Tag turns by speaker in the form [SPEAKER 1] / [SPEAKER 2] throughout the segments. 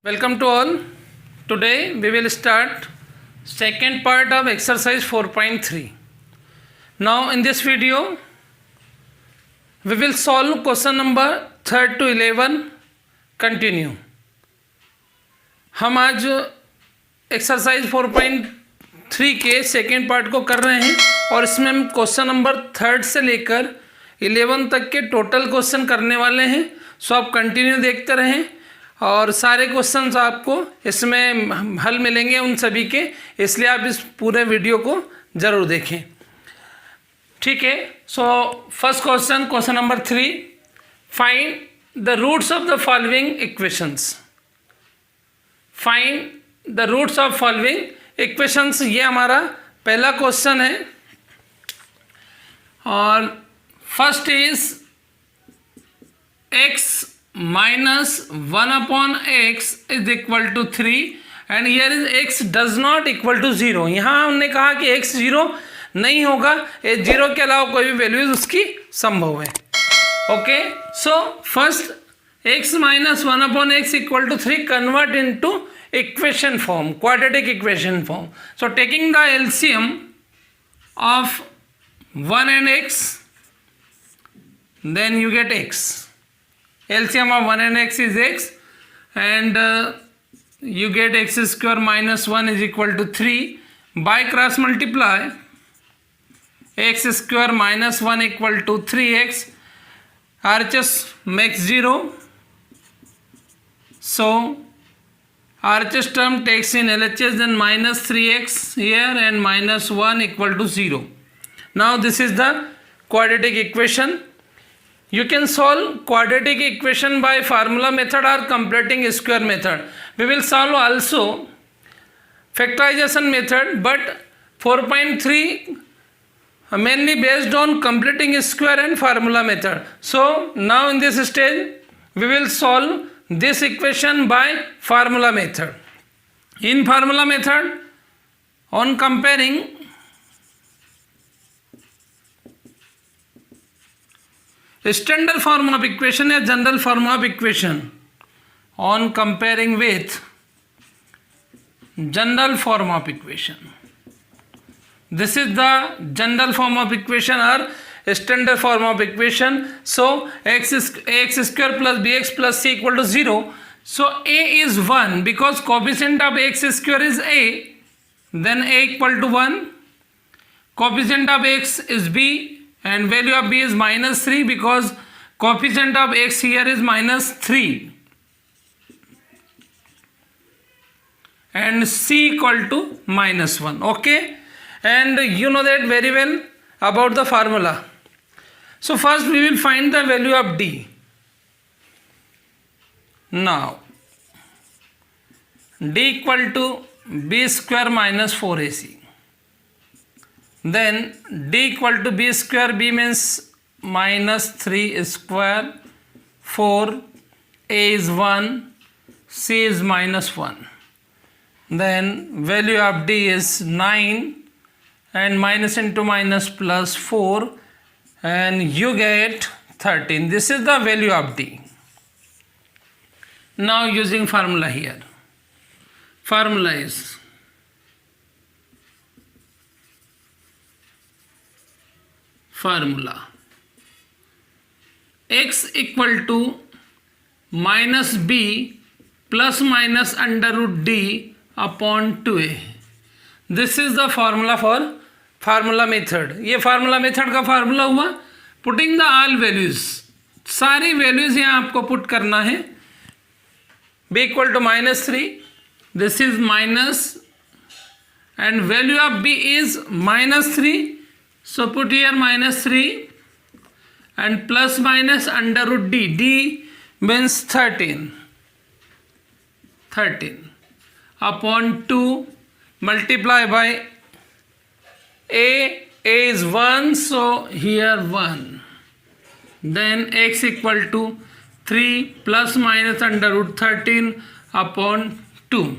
[SPEAKER 1] Welcome to all. Today we will start second part of exercise 4.3. Now in this video we will solve question number 3rd to 11. Continue. हम आज exercise 4.3 के second part को कर रहे हैं और इसमें हम क्वेश्चन नंबर 3rd से लेकर 11 तक के टोटल क्वेश्चन करने वाले हैं. सो आप कंटिन्यू देखते रहें और सारे क्वेश्चंस आपको इसमें हल मिलेंगे उन सभी के, इसलिए आप इस पूरे वीडियो को ज़रूर देखें. ठीक है. So first question number 3, find the roots of the following equations. Find the roots of following equations, ये हमारा पहला क्वेश्चन है. और first is x minus 1 upon x is equal to 3 and here is x does not equal to 0. यहाँ हमने कहा कि x 0 नहीं होगा, ये 0 के अलावा कोई भी वैल्यूज उसकी संभव है. Okay. So first x minus 1 upon x equal to 3 convert into equation form, quadratic equation form. So taking the LCM of 1 and x, then you get x. LCM of 1 and x is x, and you get x square minus 1 is equal to 3. By cross multiply, x square minus 1 equal to 3x. RHS makes 0. So RHS term takes in LHS, then minus 3x here and minus 1 equal to 0. Now this is the quadratic equation. You can solve quadratic equation by formula method or completing square method. We will solve also factorization method, but 4.3 mainly based on completing square and formula method. So now in this stage we will solve this equation by formula method. In formula method, on comparing standard form of equation या general form of equation, on comparing with general form of equation. This is the general form of equation or standard form of equation. So x square plus bx plus c equal to 0. So a is 1 because coefficient of x square is a, then a equal to 1. Coefficient of x is b and value of b is minus 3 because coefficient of x here is minus 3, and c equal to minus 1. Okay, and you know that very well about the formula. So first we will find the value of d. Now d equal to b square minus 4ac. Then d equal to b square, b means minus 3 square, 4, a is 1, c is minus 1. Then value of d is 9 and minus into minus plus 4 and you get 13. This is the value of d. Now using formula here. Formula is formula x equal to minus b plus minus under root d upon 2a. This is the formula for formula method. ये formula method का formula हुआ. Putting the all values, सारी values यहाँ आपको put करना है. b equal to minus 3, this is minus, and value of b is minus 3. So put here minus 3 and plus minus under root d. d means 13. 13 upon 2 multiply by a is 1, so here 1. Then x equal to 3 plus minus under root 13 upon 2.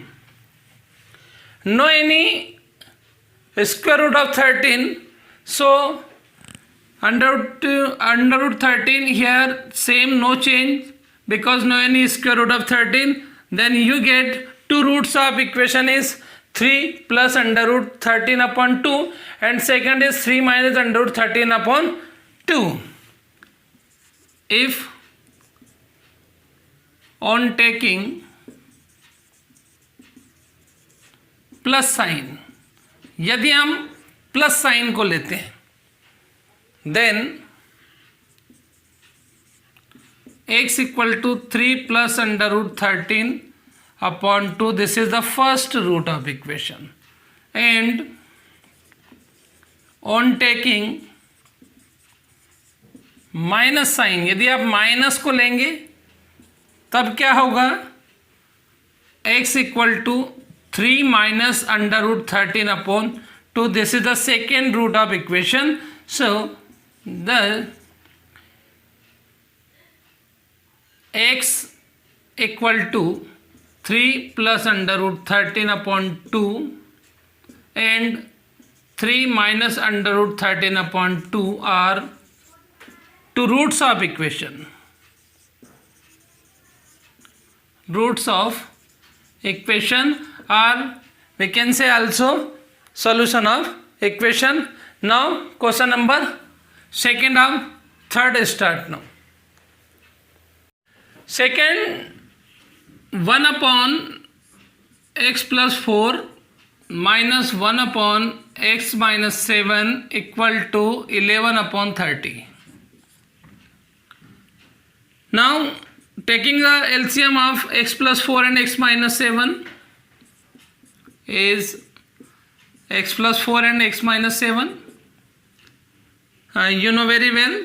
[SPEAKER 1] Know any square root of 13. So under root 13 here same, no change because no any square root of 13. then you get two roots of equation is 3 plus under root 13 upon 2 and second is 3 minus under root 13 upon 2. If on taking plus sign, यदि हम plus sign को लेते हैं then x equal to 3 plus under root 13 upon 2, this is the first root of equation. And on taking minus sign, यदि आप minus को लेंगे तब क्या होगा, x equal to 3 minus under root 13 upon 2. This is the second root of equation. So the x equal to 3 plus under root 13 upon 2 and 3 minus under root 13 upon 2 are two roots of equation. Roots of equation or we can say also solution of equation. Now question number second of third start now. Second, 1 upon x plus 4 minus 1 upon x minus 7 equal to 11 upon 30. Now taking the LCM of x plus 4 and x minus 7 is x plus 4 and x minus 7. You know very well.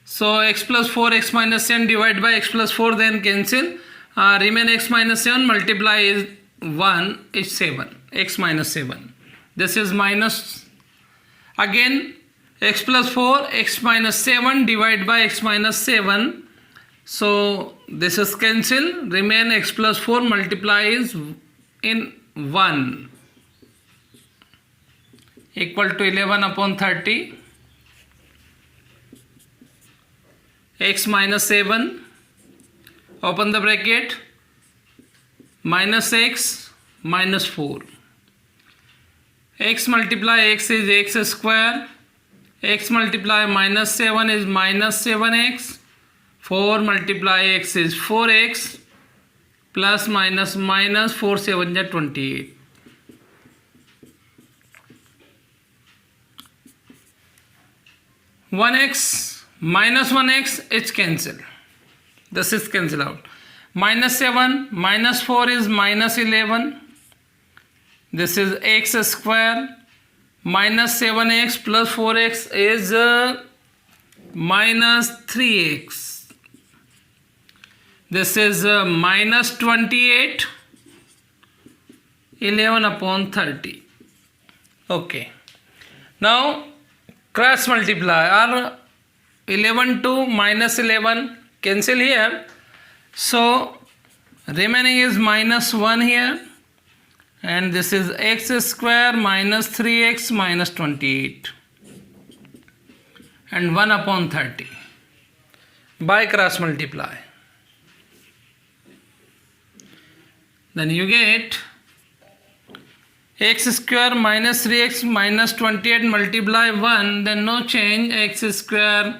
[SPEAKER 1] So x plus 4 x minus 7 divided by x plus 4, then cancel. Remain x minus 7 multiply is 1 is 7, x minus 7. This is minus again x plus 4 x minus 7 divided by x minus 7. So this is cancel. Remain x plus 4 multiply is in 1 equal to 11 upon 30. X minus 7, open the bracket, minus x minus 4. X multiply x is x square. X multiply minus 7 is minus 7x. 4 multiply x is 4x. Plus minus minus 4 7 is 28. One x minus 1x is cancel. This is cancel out. Minus 7 minus 4 is minus 11. This is x square. Minus 7x plus 4x is minus 3x. This is minus 28, 11 upon 30. Okay. Now cross multiply, or 11 to minus 11 cancel here. So remaining is minus 1 here. And this is x square minus 3x minus 28. And 1 upon 30. By cross multiply. Then you get x square minus 3x minus 28 multiply 1, then no change, x square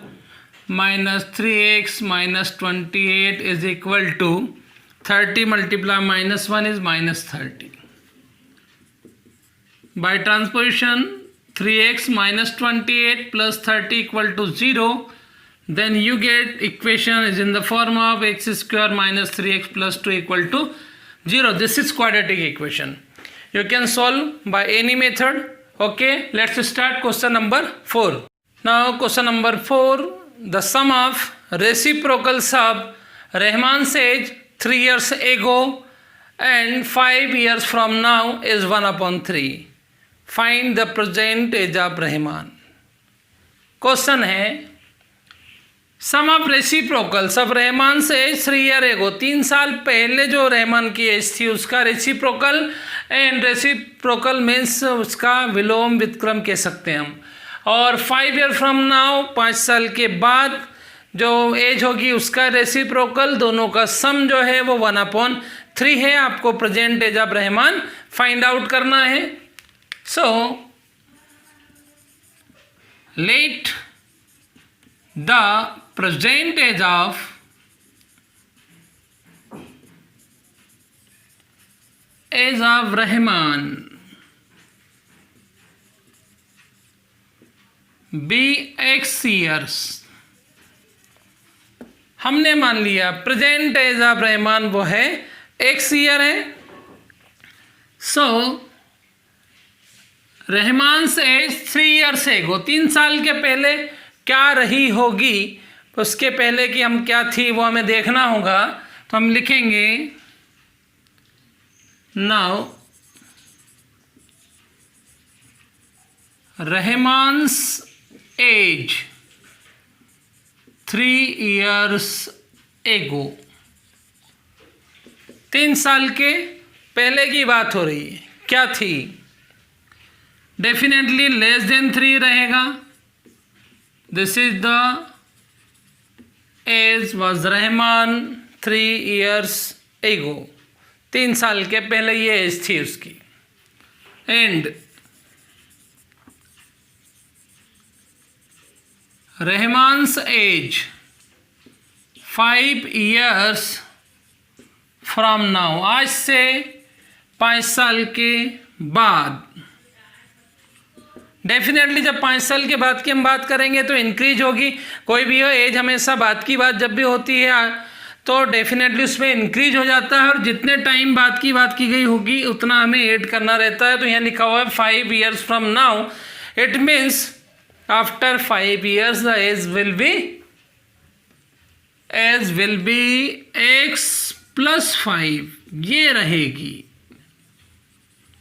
[SPEAKER 1] minus 3x minus 28 is equal to 30 multiply minus 1 is minus 30. By transposition, 3x minus 28 plus 30 equal to 0, then you get equation is in the form of x square minus 3x plus 2 equal to 0. This is quadratic equation. You can solve by any method. Okay, let's start question number 4. Now question number 4, the sum of reciprocals of Rahman's age 3 years ago and 5 years from now is 1 upon 3. Find the present age of Rahman. Question है सम of reciprocals of Rahman से as 3 year ago, 3 साल पहले जो रहमान की as थी उसका reciprocal, and reciprocal means उसका विलोम व्युत्क्रम कह सकते हैं हम. और 5 ईयर फ्रॉम नाउ, 5 साल के बाद जो एज होगी उसका रेसिप्रोकल, दोनों का सम जो है वो 1/3 है। आपको present age of Rahman find out करना है। So let the present age of Rahman be x years. हमने मान लिया प्रेजेंट एज ऑफ रहमान वो है x ईयर है। सो रहमान से एज 3 ईयर्स एगो, 3 साल के पहले क्या रही होगी, उसके पहले की हम क्या थी वो हमें देखना होगा। तो हम लिखेंगे नाउ रहमान्स एज 3 ईयर्स एगो, 3 साल के पहले की बात हो रही है। क्या थी? डेफिनेटली लेस देन 3 रहेगा। This is the age was Rahman 3 years ago, 3 साल के पहले ये एज थी उसकी। And Rahman's age 5 years from now, आज से 5 साल के बाद। डेफिनेटली जब 5 साल के बाद की हम बात करेंगे तो इंक्रीज होगी। कोई भी हो एज, हमेशा बात की बात जब भी होती है तो डेफिनेटली उसमें इंक्रीज हो जाता है, और जितने टाइम बाद की बात की गई होगी उतना हमें ऐड करना रहता है। तो यहाँ लिखा हुआ है 5 years from now, it means after 5 years the age will be x + 5, ये रहेगी।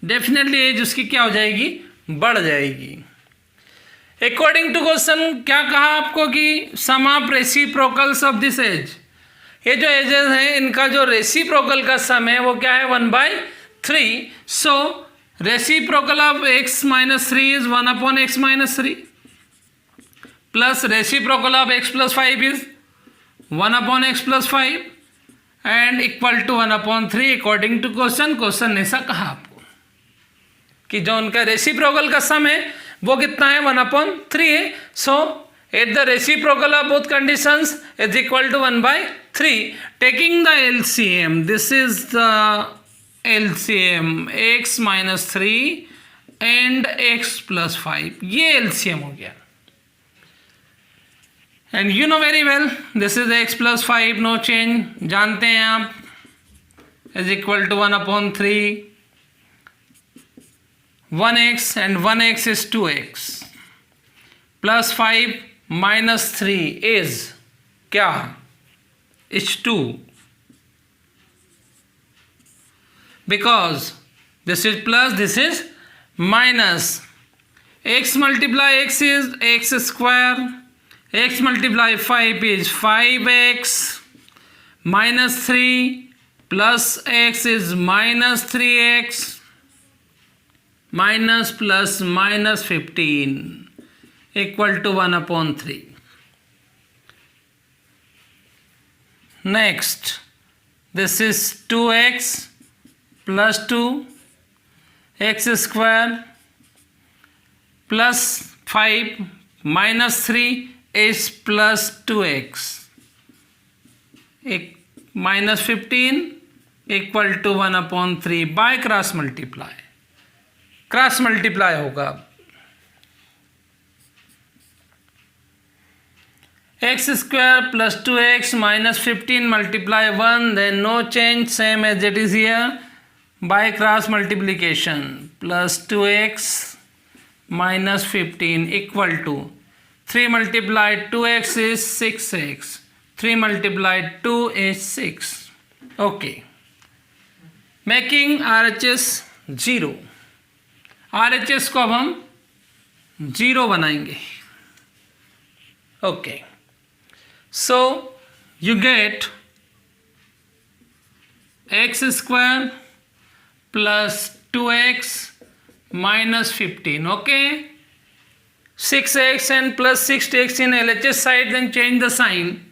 [SPEAKER 1] डेफिनेटली एज उसकी क्या हो जाएगी? बढ़ जाएगी। अकॉर्डिंग टू क्वेश्चन क्या कहा आपको कि sum of reciprocals of this age, ये जो एजेस हैं इनका जो रेसिप्रोकल का सम है वो क्या है? 1/3। So reciprocal of x - 3 is 1/x - 3 plus reciprocal of x + 5 is 1/x + 5 and equal to 1/3 according to question. Question ने ऐसा कहा आपको कि जो उनका रेसिप्रोकल का सम है वो कितना है? 1/3 है। So at the reciprocal of both conditions is equal to 1/3। Taking the LCM, this is the LCM x - 3 and x + 5, ये LCM हो गया। And you know very well this is x + 5, no change, जानते हैं आप, is equal to 1/3, 1x and 1x is 2x plus 5 minus 3 is क्या? It's 2, because this is plus, this is minus. X multiply x is x square, x multiply 5 is 5x, minus 3 plus x is minus 3x, minus plus minus 15 equal to 1/3. Next, this is 2x plus 2, x square plus 5 minus 3 is plus 2x, minus 15 equal to 1/3 by cross multiply. Cross multiply होगा। x square plus 2x minus 15 multiply 1, then no change, same as it is here, by cross multiplication, plus 2x minus 15 equal to 3 multiplied 2x is 6x, 3 multiplied 2 is 6. Okay, making RHS 0। RHS को अब हम 0 बनाएंगे। Okay, so you get x square plus 2x minus 15, okay, 6x and plus 6x in LHS side, then change the sign.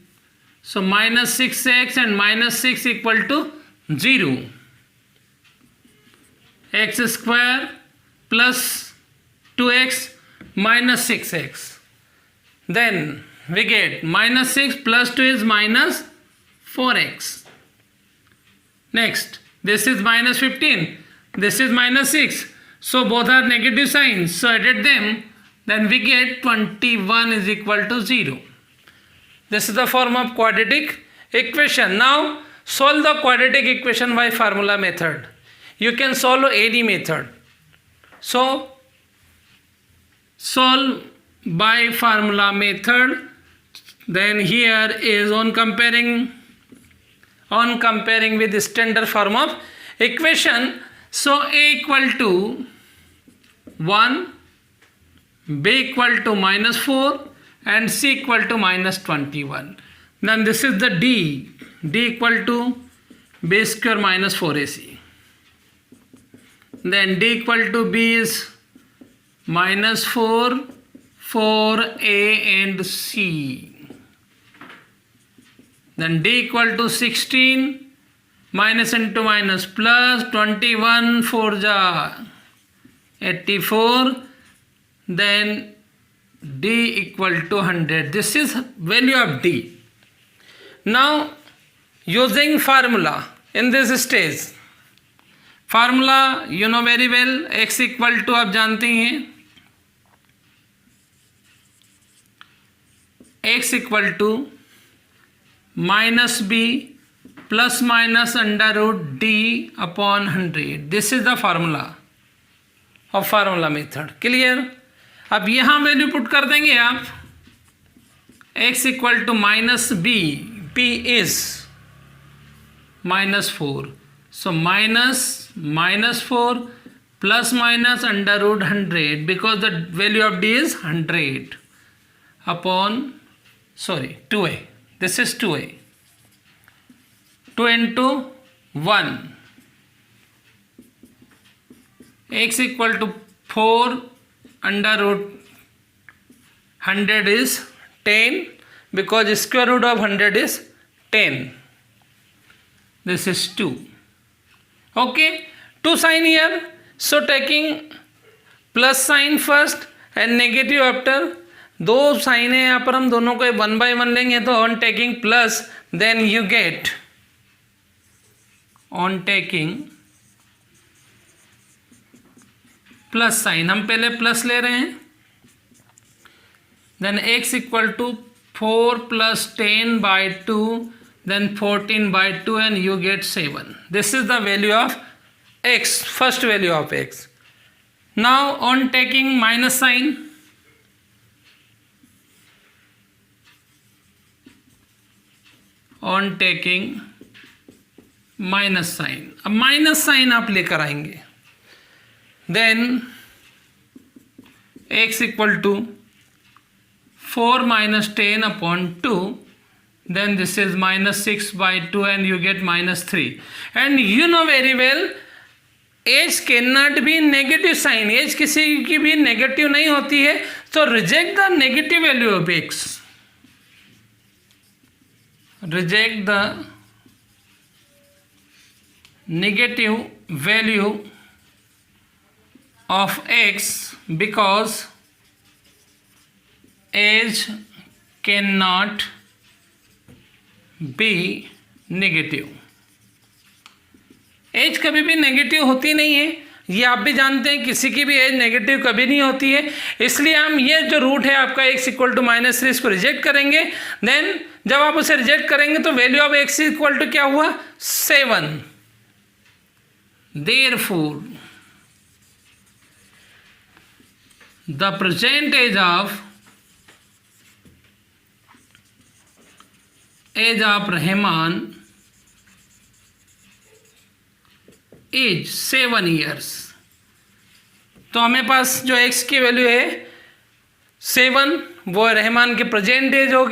[SPEAKER 1] So minus 6x and minus 6 equal to 0. X square plus 2x minus 6x. Then we get minus 6 plus 2 is minus 4x. Next, this is minus 15. This is minus 6. So both are negative signs. So added them. Then we get 21 is equal to 0. This is the form of quadratic equation. Now solve the quadratic equation by formula method. You can solve any method. So solve by formula method. Then here is on comparing with the standard form of equation. So a equal to 1, b equal to minus 4 and c equal to minus 21. Then this is the d equal to b square minus 4ac. Then d equal to b is minus 4, 4a and c. Then d equal to 16, minus into minus plus 21, 4 ja 84. Then d equal to 100. This is value of d. Now using formula in this stage, formula you know very well, x equal to आप जानते हैं, x equal to minus b plus minus under root d upon 100. This is the formula of formula method. Clear? अब यहाँ value put कर देंगे आप, x equal to minus b, p is minus 4. So minus 4 plus minus under root 100 because the value of d is 100 upon 2a. This is 2a. 2 into 1. x equal to 4 under root 100 is 10 because square root of 100 is 10. This is 2. Okay, 2 sign here. So taking plus sign first and negative after. दो sign है यहाँ पर, हम दोनों को 1 by 1 लेंगे. तो on taking plus then you get, on taking plus sign, हम पहले प्लस ले रहे हैं. Then x equal to 4 plus 10 by 2 then 14 by 2 and you get 7. This is the value of x, first value of x. Now on taking minus sign, on taking minus sign, अब minus sign आप लेकर आएंगे. Then x equal to 4 minus 10 upon 2. Then this is minus 6 by 2 and you get minus 3. And you know very well, h cannot be negative sign. h किसी की भी negative नहीं होती है. So reject the negative value of x. Reject the negative value of x because h cannot be negative. Age कभी भी negative होती नहीं है, ये आप भी जानते हैं. किसी की भी एज नेगेटिव कभी नहीं होती है. इसलिए हम ये जो रूट है आपका x इक्वल टू माइनस 3, इसको रिजेक्ट करेंगे. देन जब आप उसे रिजेक्ट करेंगे तो value of x equal to क्या हुआ, 7. Therefore the percentage of age of Rahman is 7 years. तो हमें पास जो x की वैल्यू है 7, वो रहमान के प्रेजेंट एज होगी.